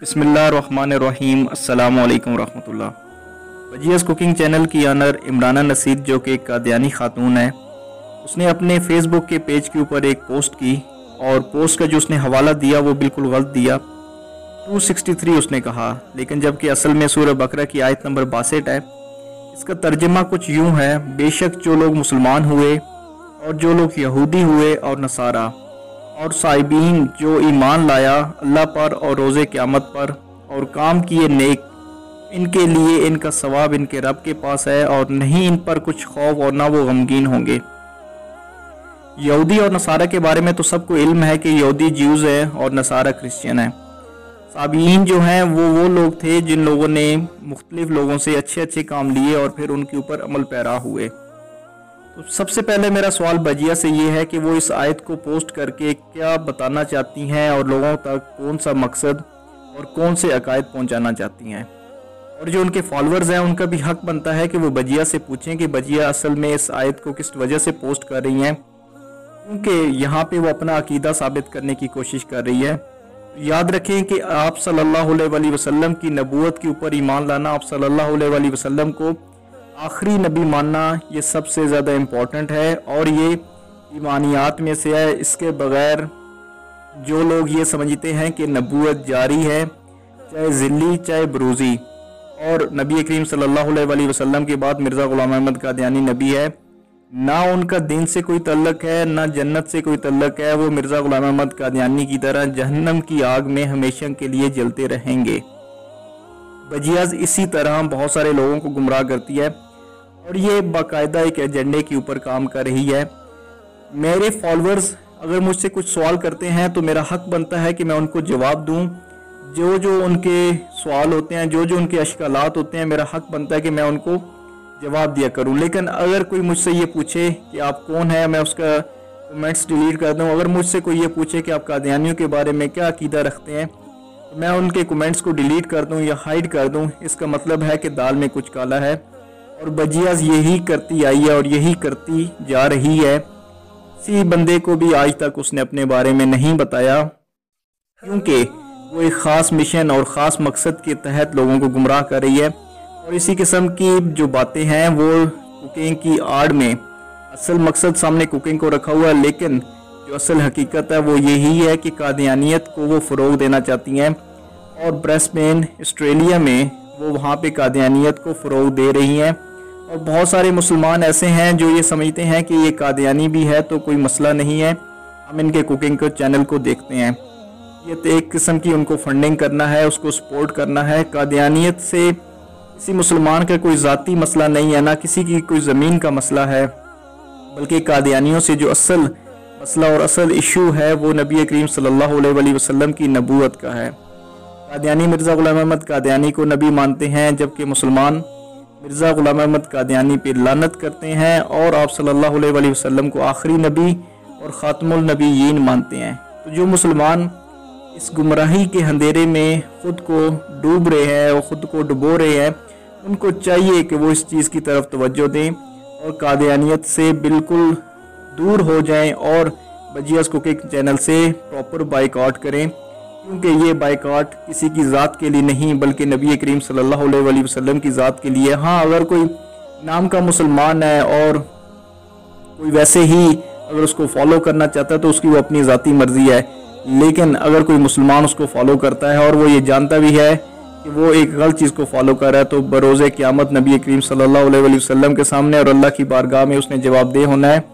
बिस्मिल्लाहिर्रहमानिर्रहीम। अस्सलामु अलैकुम रहमतुल्लाह। वजीज़ कुकिंग चैनल की ऑनर इमराना नसीर, जो कि एक कादियानी खातून है, उसने अपने फेसबुक के पेज के ऊपर एक पोस्ट की और पोस्ट का जो उसने हवाला दिया वो बिल्कुल गलत दिया। 263 उसने कहा, लेकिन जबकि असल में सूरह बकरा की आयत नंबर 62 है। इसका तर्जमा कुछ यूँ है, बेशक जो लोग मुसलमान हुए और जो लोग यहूदी हुए और नसारा और साइबीन जो ईमान लाया अल्लाह पर और रोज़े क़यामत पर और काम किए नेक, इनके लिए इनका सवाब इनके रब के पास है और नहीं इन पर कुछ खौफ और ना वो गमगीन होंगे। यहूदी और नसारा के बारे में तो सबको इल्म है कि यहूदी ज्यूज़ है और नसारा क्रिश्चियन है। साबीन जो हैं वो लोग थे जिन लोगों ने मुख्तलिफ लोगों से अच्छे अच्छे काम लिए और फिर उनके ऊपर अमल पैरा हुए। तो सबसे पहले मेरा सवाल बजिया से ये है कि वो इस आयत को पोस्ट करके क्या बताना चाहती हैं और लोगों तक कौन सा मकसद और कौन से अकायद पहुंचाना चाहती हैं। और जो उनके फॉलोअर्स हैं उनका भी हक बनता है कि वो बजिया से पूछें कि बजिया असल में इस आयत को किस वजह से पोस्ट कर रही हैं, क्योंकि यहाँ पे वो अपना अकीदा साबित करने की कोशिश कर रही है। याद रखें कि आप सल्लल्लाहु अलैहि वसल्लम की नबूवत के ऊपर ईमान लाना, आप सल्लल्लाहु अलैहि वसल्लम को आखिरी नबी मानना, ये सबसे ज़्यादा इम्पोर्टेंट है और ये ईमानियात में से है। इसके बगैर जो लोग ये समझते हैं कि नबूवत जारी है, चाहे ज़िल्ली चाहे बरूज़ी, और नबी करीम सल्लल्लाहु अलैहि वसल्लम के बाद मिर्ज़ा ग़ुलाम अहमद कादियानी नबी है, ना उनका दिन से कोई तल्लक है ना जन्नत से कोई तल्लक है, वो मिर्ज़ा ग़ुलाम अहमद कादियानी की तरह जहन्नम की आग में हमेशा के लिए जलते रहेंगे। बजियाज इसी तरह बहुत सारे लोगों को गुमराह करती है और ये बाकायदा एक एजेंडे के ऊपर काम कर रही है। मेरे फॉलोअर्स अगर मुझसे कुछ सवाल करते हैं तो मेरा हक बनता है कि मैं उनको जवाब दूं। जो जो उनके सवाल होते हैं, जो जो उनके अश्कालात होते हैं, मेरा हक बनता है कि मैं उनको जवाब दिया करूं। लेकिन अगर कोई मुझसे ये पूछे कि आप कौन है, मैं उसका कमेंट्स डिलीट कर दूं। अगर मुझसे कोई ये पूछे कि आप कादियानियों के बारे में क्या अकीदा रखते हैं, तो मैं उनके कमेंट्स को डिलीट कर दूं या हाइड कर दूं। इसका मतलब है कि दाल में कुछ काला है और बजियाज यही करती आई है और यही करती जा रही है। किसी बंदे को भी आज तक उसने अपने बारे में नहीं बताया, क्योंकि वो एक ख़ास मिशन और ख़ास मकसद के तहत लोगों को गुमराह कर रही है। और इसी किस्म की जो बातें हैं वो कुकिंग की आड़ में असल मकसद सामने कुकिंग को रखा हुआ है, लेकिन जो असल हकीकत है वो यही है कि कादियानियत को वो फ़रोग़ देना चाहती हैं और ब्रिस्बेन ऑस्ट्रेलिया में वो वहाँ पे कादियानियत को फ़रोग़ दे रही हैं। और बहुत सारे मुसलमान ऐसे हैं जो ये समझते हैं कि ये कादियानी भी है तो कोई मसला नहीं है, हम इनके कुकिंग के चैनल को देखते हैं। ये तो एक किस्म की उनको फंडिंग करना है, उसको सपोर्ट करना है। कादियानियत से किसी मुसलमान का कोई ज़ाती मसला नहीं है, ना किसी की कोई ज़मीन का मसला है, बल्कि कादियानियों से जो असल मसला और असल इशू है वो नबी करीम सल्लल्लाहु अलैहि वसल्लम की नबूवत का है। कादियानी मिर्ज़ा ग़ुलाम अहमद कादियानी को नबी मानते हैं, जबकि मुसलमान मिर्ज़ा ग़ुलाम अहमद कादियानी पे लानत करते हैं और आप सल्लल्लाहु अलैहि वसल्लम को आखिरी नबी और ख़ातमुल नबीयीन मानते हैं। तो जो मुसलमान इस गुमराही के अंधेरे में ख़ुद को डूब रहे हैं और ख़ुद को डुबो रहे हैं, उनको चाहिए कि वो इस चीज़ की तरफ तवज्जो दें और कादियानियत से बिल्कुल दूर हो जाएं और बजियाज कुकिंग चैनल से प्रॉपर बाइकआउट करें, क्योंकि ये बाइकआउट किसी की ज़ात के लिए नहीं बल्कि नबी करीम सल्लल्लाहु अलैहि वसल्लम की ज़ात के लिए। हाँ, अगर कोई नाम का मुसलमान है और कोई वैसे ही अगर उसको फॉलो करना चाहता है तो उसकी वो अपनी ज़ाती मर्ज़ी है, लेकिन अगर कोई मुसलमान उसको फॉलो करता है और वो ये जानता भी है कि वो एक गलत चीज़ को फॉलो कर रहा है, तो बरोज़े क़यामत नबी करीम सल्लल्लाहु अलैहि वसल्लम के सामने और अल्लाह की बारगाह में उसने जवाबदेह होना है।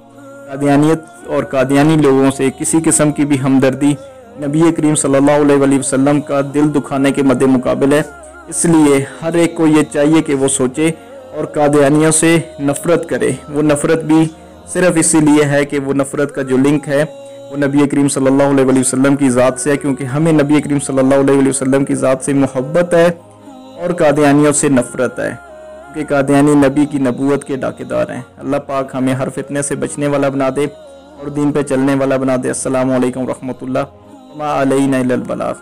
कादियानियत और कादियानी लोगों से किसी किस्म की भी हमदर्दी नबी करीम सल्लल्लाहु अलैहि वसल्लम का दिल दुखाने के मद्दे मुकाबिल है। इसलिए हर एक को ये चाहिए कि वो सोचे और कादियानियों से नफ़रत करे। वो नफ़रत भी सिर्फ़ इसीलिए है कि वो नफ़रत का जो लिंक है वो नबी करीम सल्लल्लाहु अलैहि वसल्लम की ज़ात से है, क्योंकि हमें नबी करीम सल्लल्लाहु अलैहि वसल्लम की ज़ात से मोहब्बत है और कादियानियों से नफ़रत है, कि कादियानी नबी की नबूवत के डाकेदार हैं। अल्लाह पाक हमें हर फितने से बचने वाला बना दे और दीन पे चलने वाला बना दे। अस्सलामु अलैकुम रहमतुल्लाह व मा अलैना इल्लल बलाग।